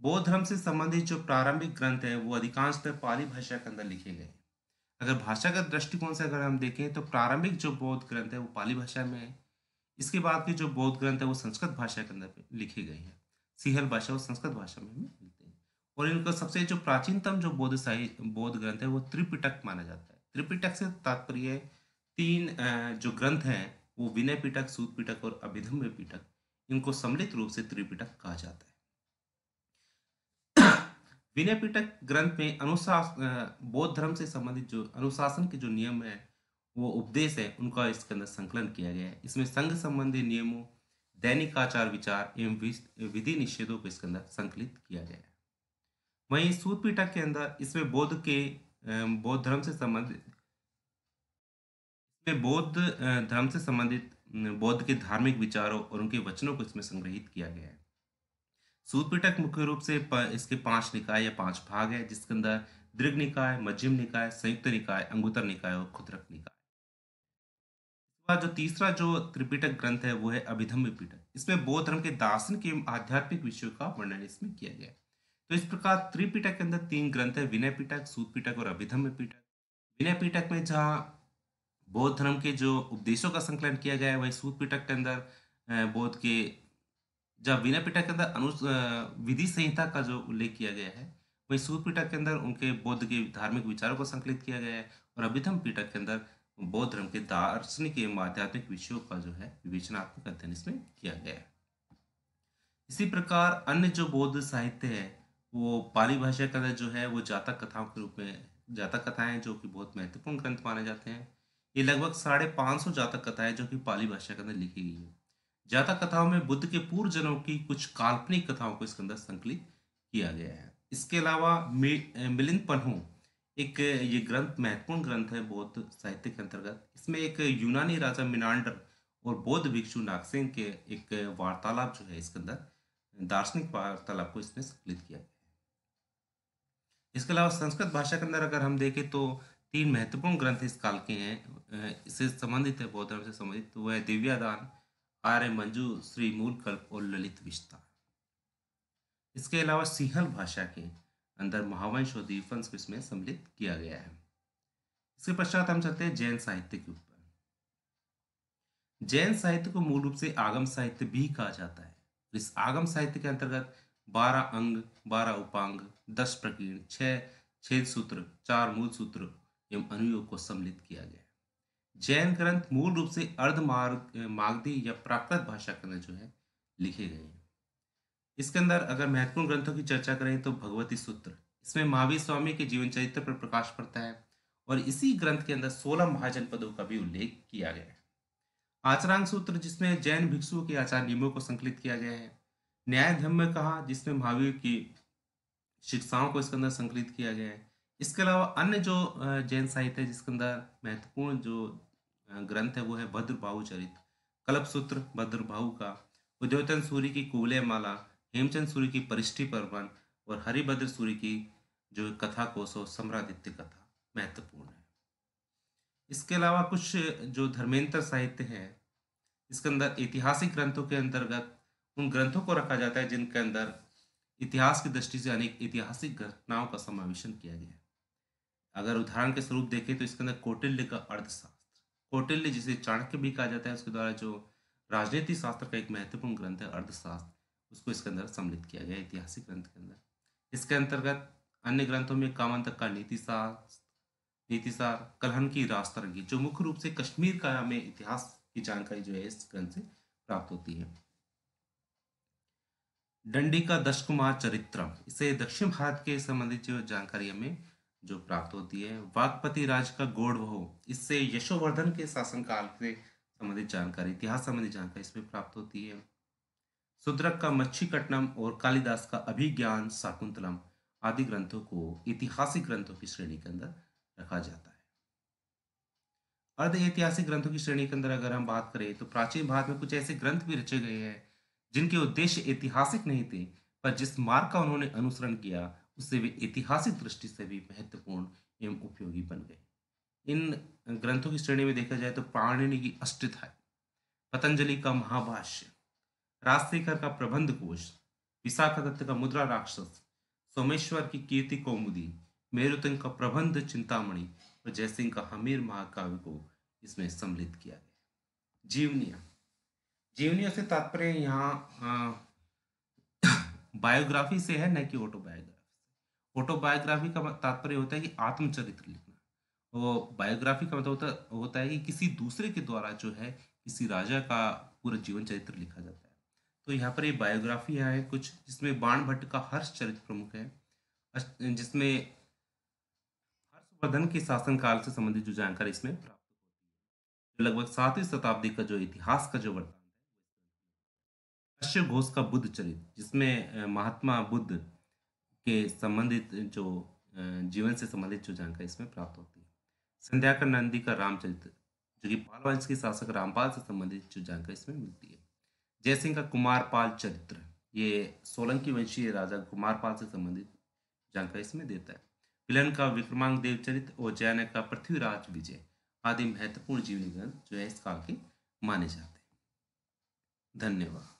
बौद्ध धर्म से संबंधित जो प्रारंभिक ग्रंथ है वो अधिकांशतः पाली भाषा के अंदर लिखे गए हैं। अगर भाषागत दृष्टिकोण से अगर हम देखें तो प्रारंभिक जो बौद्ध ग्रंथ है वो पाली भाषा में है। इसके बाद के जो बौद्ध ग्रंथ है वो संस्कृत भाषा के अंदर पे लिखे गए हैं। सिंहल भाषा और संस्कृत भाषा में हमें मिलते हैं। और इनका सबसे जो प्राचीनतम जो बौद्ध ग्रंथ है वो त्रिपिटक माना जाता है। त्रिपिटक से तात्पर्य है तीन जो ग्रंथ हैं वो विनय पिटक, सूत पिटक और अभिधम्म पिटक। इनको सम्मिलित रूप से त्रिपिटक कहा जाता है। विनय पिटक ग्रंथ में बौद्ध धर्म से संबंधित जो अनुशासन के जो नियम है वो उपदेश है उनका इसके अंदर संकलन किया गया है। इसमें संघ संबंधी नियमों, दैनिक आचार विचार एवं विधि निषेधों को इसके अंदर संकलित किया गया है। वहीं सूत पिटक के अंदर इसमें बौद्ध धर्म से संबंधित इसमें धर्म से संबंधित बौद्ध के धार्मिक विचारों और उनके वचनों को इसमें संग्रहित किया गया है। सूत पिटक मुख्य रूप से इसके 5 निकाय या 5 भाग है, जिसके अंदर दीर्घ निकाय, मध्यम निकाय, संयुक्त निकाय, अंगुत्तर निकाय और खुदरक निकाय। इसके बाद जो तीसरा जो त्रिपिटक ग्रंथ है वो है अभिधम्म पिटक। इसमें बौद्ध धर्म के दार्शनिक एवं आध्यात्मिक विषयों का वर्णन इसमें किया गया है। तो इस प्रकार त्रिपिटक के अंदर 3 ग्रंथ है, विनय पिटक, सूत पिटक और अभिधम्म पिटक। विनय पिटक में जहाँ बौद्ध धर्म के जो उपदेशों का संकलन किया गया है, वही सूत पिटक के अंदर बौद्ध के जब विनय पिटक के अंदर विधि संहिता का जो उल्लेख किया गया है, वही सूत पिटक के अंदर उनके बौद्ध के धार्मिक विचारों को संकलित किया गया है। और अभिधम्म पिटक के अंदर बौद्ध धर्म के दार्शनिक एवं आध्यात्मिक विषयों का जो है विवेचनात्मक अध्ययन इसमें किया गया है। इसी प्रकार अन्य जो बौद्ध साहित्य है वो पाली भाषा के अंदर जो है वो जातक कथाओं के रूप में जातक कथाएं जो कि बहुत महत्वपूर्ण ग्रंथ माने जाते हैं। ये लगभग 550 जातक कथाएं जो कि पाली भाषा के अंदर लिखी गई है। जातक कथाओं में बुद्ध के पूर्व जन्मों की कुछ काल्पनिक कथाओं को इसके अंदर संकलित किया गया है। इसके अलावा मिलिंद पन्हु एक ये ग्रंथ महत्वपूर्ण ग्रंथ है बौद्ध साहित्य के अंतर्गत। इसमें एक यूनानी राजा मिनांडर और बौद्ध भिक्षु नागसेन के एक वार्तालाप जो है इसके अंदर दार्शनिक वार्तालाप को इसमें संकलित किया गया है। इसके अलावा संस्कृत भाषा के अंदर अगर हम देखें तो 3 महत्वपूर्ण ग्रंथ इस काल के हैं, इससे संबंधित है, बौद्ध धर्म से संबंधित। तो वह है दिव्यादान, आर्य मंजू, श्री मूलकल्प और ललित विस्तार। इसके अलावा सिंहल भाषा के अंदर महावंश और दीपवंश को इसमें सम्मिलित किया गया है। इसके पश्चात हम चलते हैं जैन साहित्य के ऊपर। जैन साहित्य को मूल रूप से आगम साहित्य भी कहा जाता है। इस आगम साहित्य के अंतर्गत 12 अंग, 12 उपांग, 10 प्रकीर्ण, 6 छेद सूत्र, 4 मूल सूत्र एवं अनुयोग को सम्मिलित किया गया है। जैन ग्रंथ मूल रूप से मागधी या प्राकृत भाषा के अंदर जो है लिखे गए हैं। इसके अंदर अगर महत्वपूर्ण ग्रंथों की चर्चा करें तो भगवती सूत्र, इसमें महावीर स्वामी के जीवन चरित्र पर प्रकाश पड़ता है। और इसी ग्रंथ के अंदर 16 महाजनपदों का भी उल्लेख किया गया है। आचरांग सूत्र, जिसमें जैन भिक्षुओं के आचार नियमों को संकलित किया गया है। न्याय धर्म में कहा, जिसमें महावीर की शिक्षाओं को इसके अंदर संकलित किया गया है। इसके अलावा अन्य जो जैन साहित्य है जिसके अंदर महत्वपूर्ण जो ग्रंथ है वो है भद्रबाहु चरित, कल्प सूत्र भद्रबाहु का, उद्योतन सूर्य की कुवलय माला, हेमचंद सूर्य की परिष्टि पर्वन और हरिभद्र सूर्य की जो कथा कोसो सम्रादित्य कथा महत्वपूर्ण है। इसके अलावा कुछ जो धर्मेंद्र साहित्य है इसके अंदर ऐतिहासिक ग्रंथों के अंतर्गत उन ग्रंथों को रखा जाता है जिनके अंदर इतिहास की दृष्टि से अनेक ऐतिहासिक घटनाओं का समावेशन किया गया है। अगर उदाहरण के स्वरूप देखें तो इसके अंदर कौटिल्य का अर्थशास्त्र, कौटिल्य जिसे चाणक्य भी कहा जाता है, उसके द्वारा जो राजनीति शास्त्र का एक महत्वपूर्ण ग्रंथ है अर्थशास्त्र, उसको इसके अंदर सम्मिलित किया गया है ऐतिहासिक ग्रंथ के अंदर। इसके अंतर्गत अन्य ग्रंथों में कामंतक का नीतिसार, कलहन की राजतरंगी, जो मुख्य रूप से कश्मीर का हमें इतिहास की जानकारी जो है इस ग्रंथ से प्राप्त होती है। दंडी का दशकुमार चरित्रम, इससे दक्षिण भारत के संबंधित जो जानकारी हमें जो प्राप्त होती है। वागपति राज का गौड़वह, इससे यशोवर्धन के शासनकाल से संबंधित जानकारी, इतिहास संबंधित जानकारी इसमें प्राप्त होती है। सुद्रक का मच्छीकट्टनम और कालिदास का अभिज्ञान शाकुंतलम आदि ग्रंथों को ऐतिहासिक ग्रंथों की श्रेणी के अंदर रखा जाता है। अर्ध ऐतिहासिक ग्रंथों की श्रेणी के अंदर अगर हम बात करें तो प्राचीन भारत में कुछ ऐसे ग्रंथ भी रचे गए हैं जिनके उद्देश्य ऐतिहासिक नहीं थे, पर जिस मार्ग का उन्होंने अनुसरण किया उससे वे ऐतिहासिक दृष्टि से भी महत्वपूर्ण एवं उपयोगी बन गए। इन ग्रंथों की श्रेणी में देखा जाए तो पाणिनि की अष्टाध्यायी, पतंजलि का महाभाष्य, राजशेखर का प्रबंध कोश, विशाखा दत्त का मुद्रा राक्षस, सोमेश्वर की कीर्ति कौमुदी, मेरुतंग का प्रबंध चिंतामणि और जयसिंह का हमीर महाकाव्य को इसमें सम्मिलित किया गया। जीवनियाँ, जीवनियों से तात्पर्य यहाँ बायोग्राफी से है, न कि ऑटोबायोग्राफी। ऑटोबायोग्राफी का तात्पर्य होता है कि आत्मचरित्र लिखना, और बायोग्राफी का मतलब होता है कि किसी दूसरे के द्वारा जो है किसी राजा का पूरा जीवन चरित्र लिखा जाता है। तो यहाँ पर ये बायोग्राफी है कुछ, जिसमें बाण भट्ट का हर्ष चरित्र प्रमुख है, जिसमें हर्षवर्धन के शासनकाल से संबंधित जो जानकारी इसमें प्राप्त होती है। लगभग 7वीं शताब्दी का जो इतिहास का जो वर्णन है, अश्व घोष का बुद्ध चरित्र, जिसमें महात्मा बुद्ध के संबंधित जो जीवन से संबंधित जो जानकारी इसमें प्राप्त होती है। संध्याकर नंदी का रामचरित्र, जो कि पाल वंश के शासक रामपाल से संबंधित जो जानकारी इसमें मिलती है। जयसिंह का कुमारपाल चरित्र, ये सोलंकी वंशीय राजा कुमारपाल से संबंधित जानकारी इसमें देता है। पिलन का विक्रमांक देव चरित्र और जैन का पृथ्वीराज विजय आदि महत्वपूर्ण जीवनी ग्रंथ जो है इस काल के माने जाते हैं। धन्यवाद।